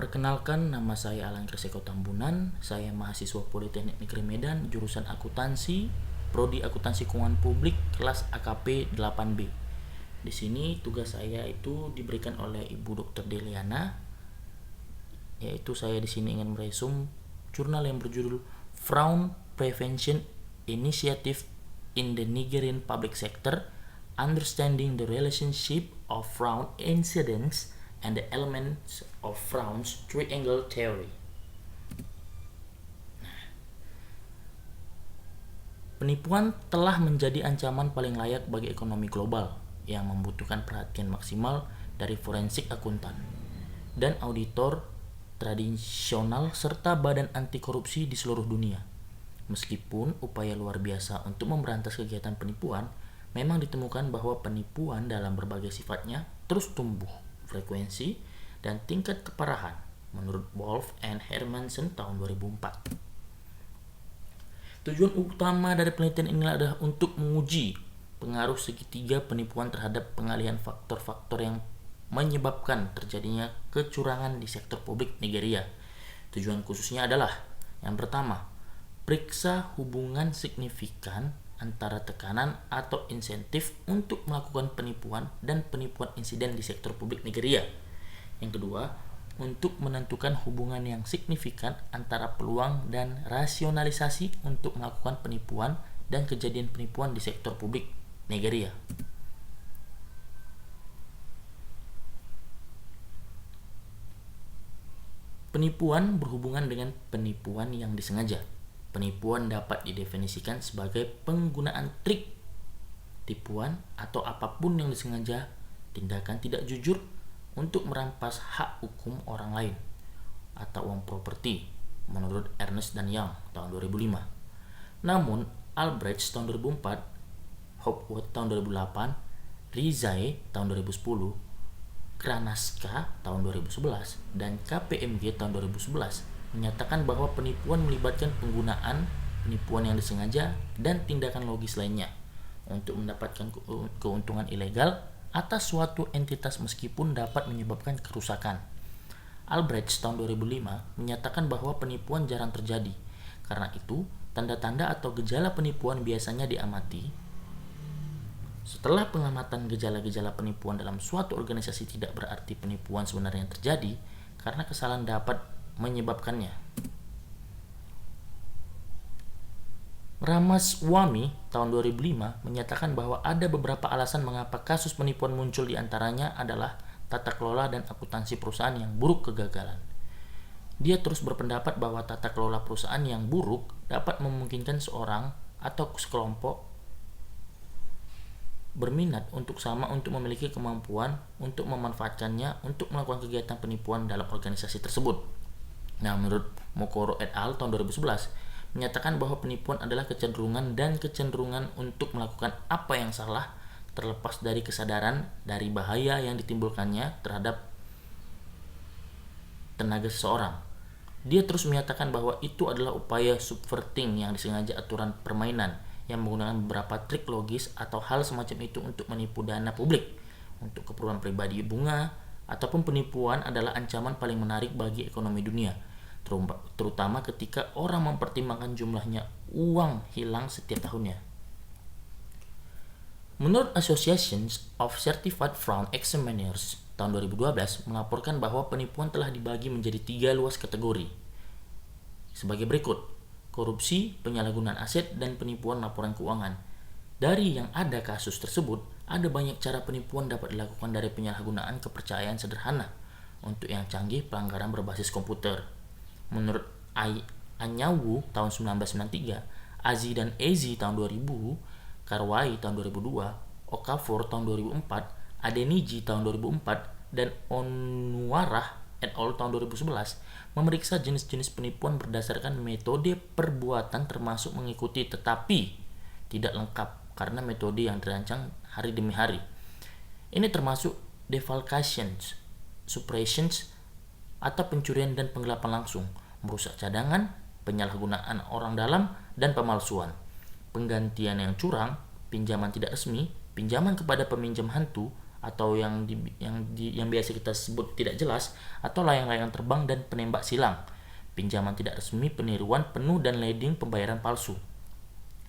Perkenalkan, nama saya Alan Kreseko Tambunan. Saya mahasiswa Politeknik Negeri Medan, jurusan akuntansi, prodi akuntansi keuangan publik, kelas AKP 8B. Di sini tugas saya itu diberikan oleh Ibu Dr. Deliana, yaitu saya di sini ingin meresum jurnal yang berjudul Fraud Prevention Initiative in the Nigerian Public Sector, Understanding the Relationship of Fraud Incidents and the Elements of Fraud's Triangle Theory. Penipuan telah menjadi ancaman paling layak bagi ekonomi global yang membutuhkan perhatian maksimal dari forensik akuntan dan auditor tradisional serta badan anti korupsi di seluruh dunia. Meskipun upaya luar biasa untuk memberantas kegiatan penipuan, memang ditemukan bahwa penipuan dalam berbagai sifatnya terus tumbuh frekuensi dan tingkat keparahan menurut Wolf and Hermansen tahun 2004. Tujuan utama dari penelitian inilah adalah untuk menguji pengaruh segitiga penipuan terhadap pengalihan faktor-faktor yang menyebabkan terjadinya kecurangan di sektor publik Nigeria. Tujuan khususnya adalah yang pertama, periksa hubungan signifikan antara tekanan atau insentif untuk melakukan penipuan dan penipuan insiden di sektor publik Nigeria. Yang kedua, untuk menentukan hubungan yang signifikan antara peluang dan rasionalisasi untuk melakukan penipuan dan kejadian penipuan di sektor publik Nigeria. Penipuan berhubungan dengan penipuan yang disengaja. Penipuan dapat didefinisikan sebagai penggunaan trik, tipuan, atau apapun yang disengaja, tindakan tidak jujur untuk merampas hak hukum orang lain atau uang properti menurut Ernest dan Young tahun 2005. Namun, Albrecht tahun 2004, Hopwood tahun 2008, Rizai tahun 2010, Kranaska tahun 2011, dan KPMG tahun 2011 menyatakan bahwa penipuan melibatkan penggunaan penipuan yang disengaja dan tindakan logis lainnya untuk mendapatkan keuntungan ilegal atas suatu entitas meskipun dapat menyebabkan kerusakan. Albrecht tahun 2005 menyatakan bahwa penipuan jarang terjadi. Karena itu, tanda-tanda atau gejala penipuan biasanya diamati. Setelah pengamatan gejala-gejala penipuan dalam suatu organisasi tidak berarti penipuan sebenarnya terjadi karena kesalahan dapat menyebabkannya. Ramaswamy tahun 2005 menyatakan bahwa ada beberapa alasan mengapa kasus penipuan muncul, di antaranya adalah tata kelola dan akuntansi perusahaan yang buruk kegagalan. Dia terus berpendapat bahwa tata kelola perusahaan yang buruk dapat memungkinkan seorang atau sekelompok berminat untuk memiliki kemampuan untuk memanfaatkannya untuk melakukan kegiatan penipuan dalam organisasi tersebut. Nah, menurut Mokoro et al. Tahun 2011 menyatakan bahwa penipuan adalah kecenderungan untuk melakukan apa yang salah terlepas dari kesadaran dari bahaya yang ditimbulkannya terhadap tenaga seseorang. Dia terus menyatakan bahwa itu adalah upaya subverting yang disengaja aturan permainan yang menggunakan beberapa trik logis atau hal semacam itu untuk menipu dana publik untuk keperluan pribadi bunga, ataupun penipuan adalah ancaman paling menarik bagi ekonomi dunia, terutama ketika orang mempertimbangkan jumlahnya uang hilang setiap tahunnya. Menurut Association of Certified Fraud Examiners tahun 2012 melaporkan bahwa penipuan telah dibagi menjadi 3 luas kategori sebagai berikut: korupsi, penyalahgunaan aset, dan penipuan laporan keuangan. Dari yang ada kasus tersebut, ada banyak cara penipuan dapat dilakukan, dari penyalahgunaan kepercayaan sederhana untuk yang canggih pelanggaran berbasis komputer. Menurut Anyanwu tahun 1993, Azi dan Ezi tahun 2000, Karwai tahun 2002, Okafor tahun 2004, Adeniji tahun 2004, dan Onwarah et al. Tahun 2011 memeriksa jenis-jenis penipuan berdasarkan metode perbuatan termasuk mengikuti tetapi tidak lengkap karena metode yang dirancang hari demi hari. Ini termasuk defalcations, suppressions, atau pencurian dan penggelapan langsung, merusak cadangan, penyalahgunaan orang dalam, dan pemalsuan, penggantian yang curang, pinjaman tidak resmi, pinjaman kepada peminjam hantu, atau yang biasa kita sebut tidak jelas, atau layang-layang terbang dan penembak silang, pinjaman tidak resmi, peniruan penuh, dan leading pembayaran palsu.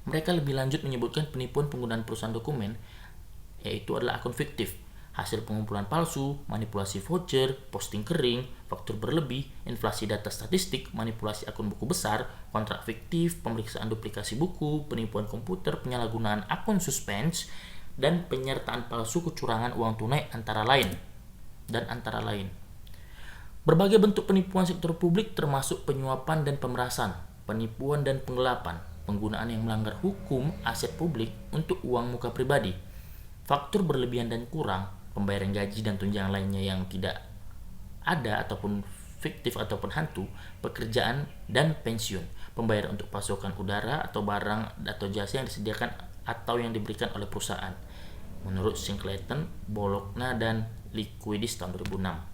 Mereka lebih lanjut menyebutkan penipuan penggunaan perusahaan dokumen, yaitu adalah akun fiktif, hasil pengumpulan palsu, manipulasi voucher, posting kering, faktur berlebih, inflasi data statistik, manipulasi akun buku besar, kontrak fiktif, pemeriksaan duplikasi buku, penipuan komputer, penyalahgunaan akun suspense, dan penyertaan palsu kecurangan uang tunai antara lain. Berbagai bentuk penipuan sektor publik termasuk penyuapan dan pemerasan, penipuan dan penggelapan, penggunaan yang melanggar hukum aset publik untuk uang muka pribadi, faktur berlebihan dan kurang, pembayaran gaji dan tunjangan lainnya yang tidak ada ataupun fiktif ataupun hantu, pekerjaan dan pensiun, pembayaran untuk pasokan udara atau barang atau jasa yang disediakan atau yang diberikan oleh perusahaan, menurut Singleton, Bologna, dan Liquidis tahun 2006.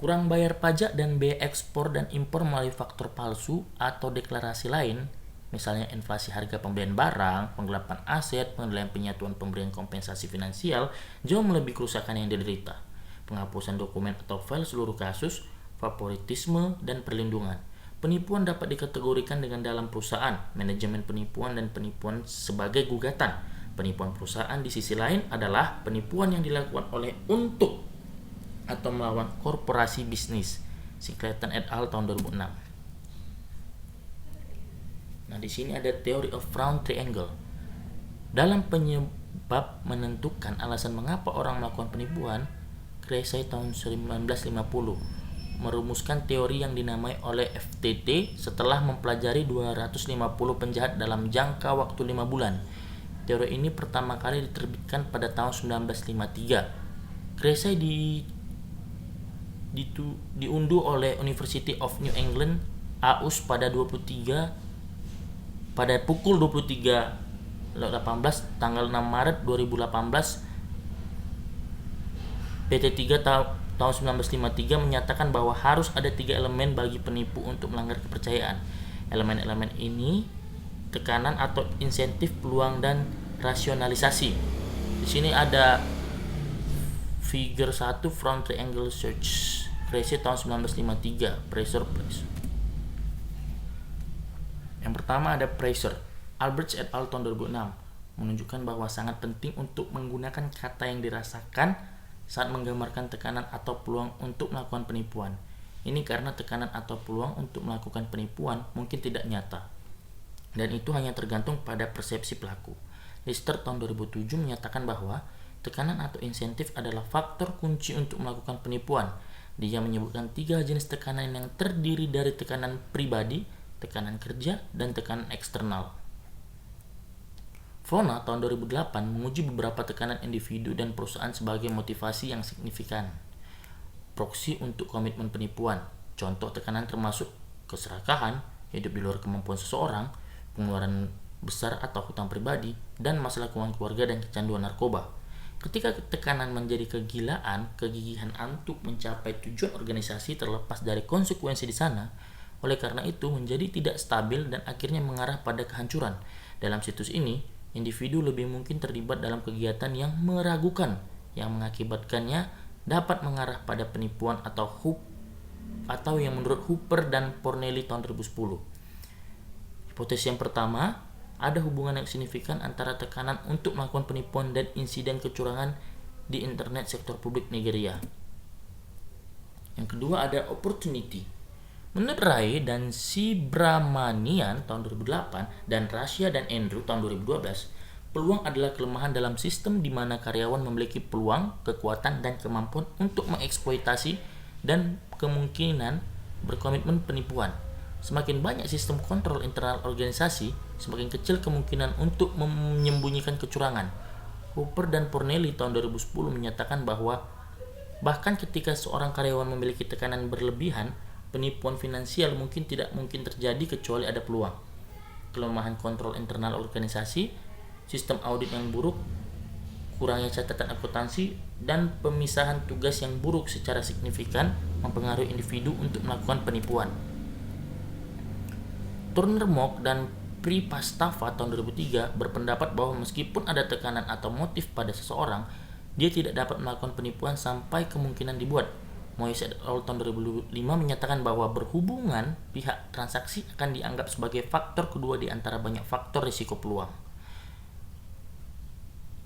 Kurang bayar pajak dan biaya ekspor dan impor melalui faktor palsu atau deklarasi lain, misalnya inflasi harga pembelian barang, penggelapan aset, pengendalian penyatuan pemberian kompensasi finansial, jauh melebihi kerusakan yang diderita, penghapusan dokumen atau file seluruh kasus, favoritisme, dan perlindungan. Penipuan dapat dikategorikan dengan dalam perusahaan, manajemen penipuan, dan penipuan sebagai gugatan. Penipuan perusahaan di sisi lain adalah penipuan yang dilakukan oleh untuk atau melawan korporasi bisnis. Singleton et al. Tahun 2006. Nah, di sini ada teori of Frown Triangle. Dalam penyebab menentukan alasan mengapa orang melakukan penipuan, Krejci tahun 1950 merumuskan teori yang dinamai oleh FTT setelah mempelajari 250 penjahat dalam jangka waktu 5 bulan. Teori ini pertama kali diterbitkan pada tahun 1953. Krejci diunduh oleh University of New England AUS pada pukul 23.18 tanggal 6 Maret 2018. PT3 tahun 1953 menyatakan bahwa harus ada 3 elemen bagi penipu untuk melanggar kepercayaan. Elemen-elemen ini tekanan atau insentif, peluang, dan rasionalisasi. Di sini ada figure 1 Frown Triangle Search. Krejci tahun 1953, pressure. Yang pertama ada pressure. Alberts et al. Tahun 2006 menunjukkan bahwa sangat penting untuk menggunakan kata yang dirasakan saat menggambarkan tekanan atau peluang untuk melakukan penipuan. Ini karena tekanan atau peluang untuk melakukan penipuan mungkin tidak nyata, dan itu hanya tergantung pada persepsi pelaku. Lister tahun 2007 menyatakan bahwa tekanan atau insentif adalah faktor kunci untuk melakukan penipuan. Dia menyebutkan 3 jenis tekanan yang terdiri dari tekanan pribadi, tekanan kerja, dan tekanan eksternal. Fona tahun 2008 menguji beberapa tekanan individu dan perusahaan sebagai motivasi yang signifikan. Proksi untuk komitmen penipuan. Contoh tekanan termasuk keserakahan, hidup di luar kemampuan seseorang, pengeluaran besar atau hutang pribadi, dan masalah keuangan keluarga dan kecanduan narkoba. Ketika tekanan menjadi kegilaan, kegigihan untuk mencapai tujuan organisasi terlepas dari konsekuensi di sana, oleh karena itu menjadi tidak stabil dan akhirnya mengarah pada kehancuran. Dalam situs ini, individu lebih mungkin terlibat dalam kegiatan yang meragukan, yang mengakibatkannya dapat mengarah pada penipuan atau yang menurut Hooper dan Pornelli tahun 2010. Hipotesis yang pertama, ada hubungan yang signifikan antara tekanan untuk melakukan penipuan dan insiden kecurangan di internet sektor publik Nigeria. Yang kedua ada opportunity. Menurut Ray dan Subramanian tahun 2008 dan Rasya dan Andrew tahun 2012, peluang adalah kelemahan dalam sistem di mana karyawan memiliki peluang, kekuatan, dan kemampuan untuk mengeksploitasi dan kemungkinan berkomitmen penipuan. Semakin banyak sistem kontrol internal organisasi, semakin kecil kemungkinan untuk menyembunyikan kecurangan. Hooper dan Pornelli tahun 2010 menyatakan bahwa bahkan ketika seorang karyawan memiliki tekanan berlebihan, penipuan finansial tidak mungkin terjadi kecuali ada peluang. Kelemahan kontrol internal organisasi, sistem audit yang buruk, kurangnya catatan akuntansi, dan pemisahan tugas yang buruk secara signifikan mempengaruhi individu untuk melakukan penipuan. Turner Mock dan Pripastava tahun 2003 berpendapat bahwa meskipun ada tekanan atau motif pada seseorang, dia tidak dapat melakukan penipuan sampai kemungkinan dibuat. Moyes et al. Tahun 2005 menyatakan bahwa berhubungan pihak transaksi akan dianggap sebagai faktor kedua di antara banyak faktor risiko peluang.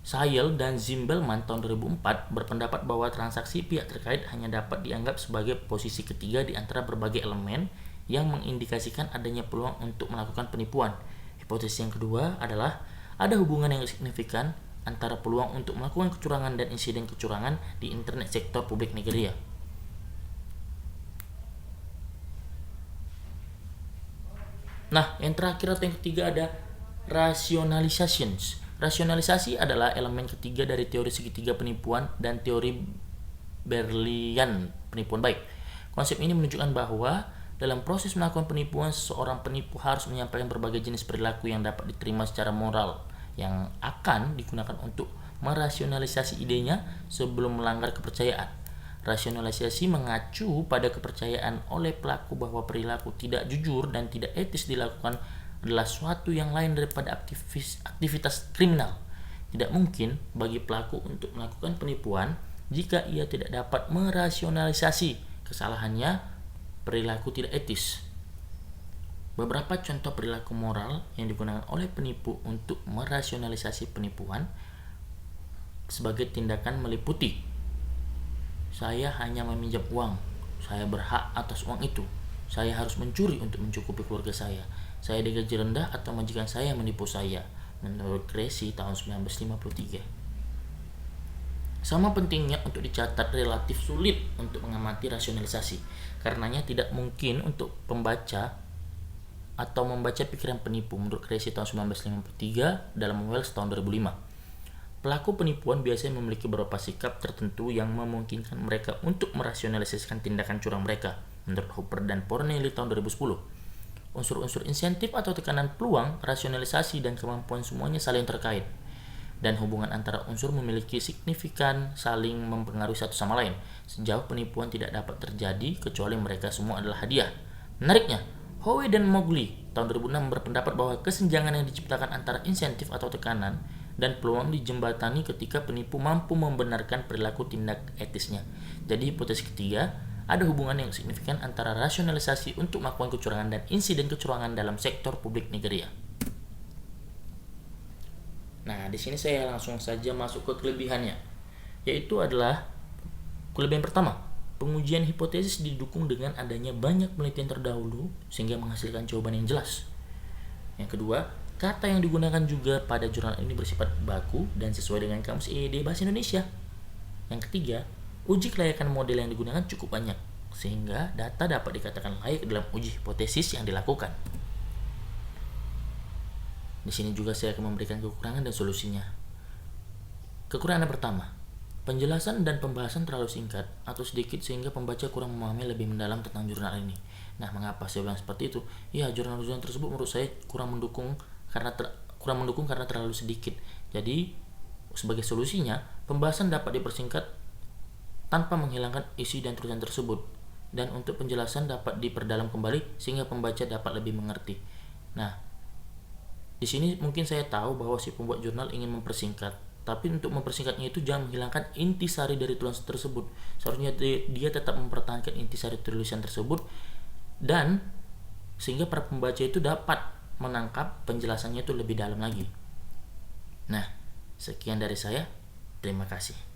Sayel dan Zimbelman tahun 2004 berpendapat bahwa transaksi pihak terkait hanya dapat dianggap sebagai posisi ketiga di antara berbagai elemen yang mengindikasikan adanya peluang untuk melakukan penipuan. Hipotesis yang kedua adalah ada hubungan yang signifikan antara peluang untuk melakukan kecurangan dan insiden kecurangan di internet sektor publik Nigeria. Nah, yang terakhir atau yang ketiga ada rationalizations. Rasionalisasi adalah elemen ketiga dari teori segitiga penipuan dan teori Berlian penipuan baik. Konsep ini menunjukkan bahwa dalam proses melakukan penipuan, seorang penipu harus menyampaikan berbagai jenis perilaku yang dapat diterima secara moral yang akan digunakan untuk merasionalisasi idenya sebelum melanggar kepercayaan. Rasionalisasi mengacu pada kepercayaan oleh pelaku bahwa perilaku tidak jujur dan tidak etis dilakukan adalah suatu yang lain daripada aktivitas kriminal. Tidak mungkin bagi pelaku untuk melakukan penipuan jika ia tidak dapat merasionalisasi kesalahannya perilaku tidak etis. Beberapa contoh perilaku moral yang digunakan oleh penipu untuk merasionalisasi penipuan sebagai tindakan meliputi: saya hanya meminjam uang, saya berhak atas uang itu, saya harus mencuri untuk mencukupi keluarga saya digaji rendah atau majikan saya menipu saya, menurut Cressy tahun 1953. Sama pentingnya untuk dicatat relatif sulit untuk mengamati rasionalisasi, karenanya tidak mungkin untuk pembaca atau membaca pikiran penipu, menurut Cressy tahun 1953 dalam Wells tahun 2005. Pelaku penipuan biasanya memiliki beberapa sikap tertentu yang memungkinkan mereka untuk merasionalisasikan tindakan curang mereka, menurut Hooper dan Fornelli tahun 2010. Unsur-unsur insentif atau tekanan peluang, rasionalisasi, dan kemampuan semuanya saling terkait, dan hubungan antara unsur memiliki signifikan saling mempengaruhi satu sama lain, sejauh penipuan tidak dapat terjadi kecuali mereka semua adalah hadiah. Menariknya, Howe dan Mowgli tahun 2006 berpendapat bahwa kesenjangan yang diciptakan antara insentif atau tekanan dan peluang dijembatani ketika penipu mampu membenarkan perilaku tindak etisnya. Jadi hipotesis ketiga, ada hubungan yang signifikan antara rasionalisasi untuk melakukan kecurangan dan insiden kecurangan dalam sektor publik Nigeria. Nah, di sini saya langsung saja masuk ke kelebihannya, yaitu adalah kelebihan pertama, pengujian hipotesis didukung dengan adanya banyak penelitian terdahulu sehingga menghasilkan jawaban yang jelas. Yang kedua, kata yang digunakan juga pada jurnal ini bersifat baku dan sesuai dengan Kamus EYD Bahasa Indonesia. Yang ketiga, uji kelayakan model yang digunakan cukup banyak, sehingga data dapat dikatakan layak dalam uji hipotesis yang dilakukan. Di sini juga saya akan memberikan kekurangan dan solusinya. Kekurangan yang pertama, penjelasan dan pembahasan terlalu singkat atau sedikit sehingga pembaca kurang memahami lebih mendalam tentang jurnal ini. Nah, mengapa saya bilang seperti itu? Ya, jurnal-jurnal tersebut menurut saya kurang mendukung karena terlalu sedikit. Jadi, sebagai solusinya, pembahasan dapat dipersingkat tanpa menghilangkan isi dan tulisan tersebut, dan untuk penjelasan dapat diperdalam kembali sehingga pembaca dapat lebih mengerti. Nah, di sini mungkin saya tahu bahwa si pembuat jurnal ingin mempersingkat, tapi untuk mempersingkatnya itu jangan menghilangkan intisari dari tulisan tersebut. Seharusnya dia tetap mempertahankan intisari tulisan tersebut, dan sehingga para pembaca itu dapat menangkap penjelasannya itu lebih dalam lagi. Nah, sekian dari saya. Terima kasih.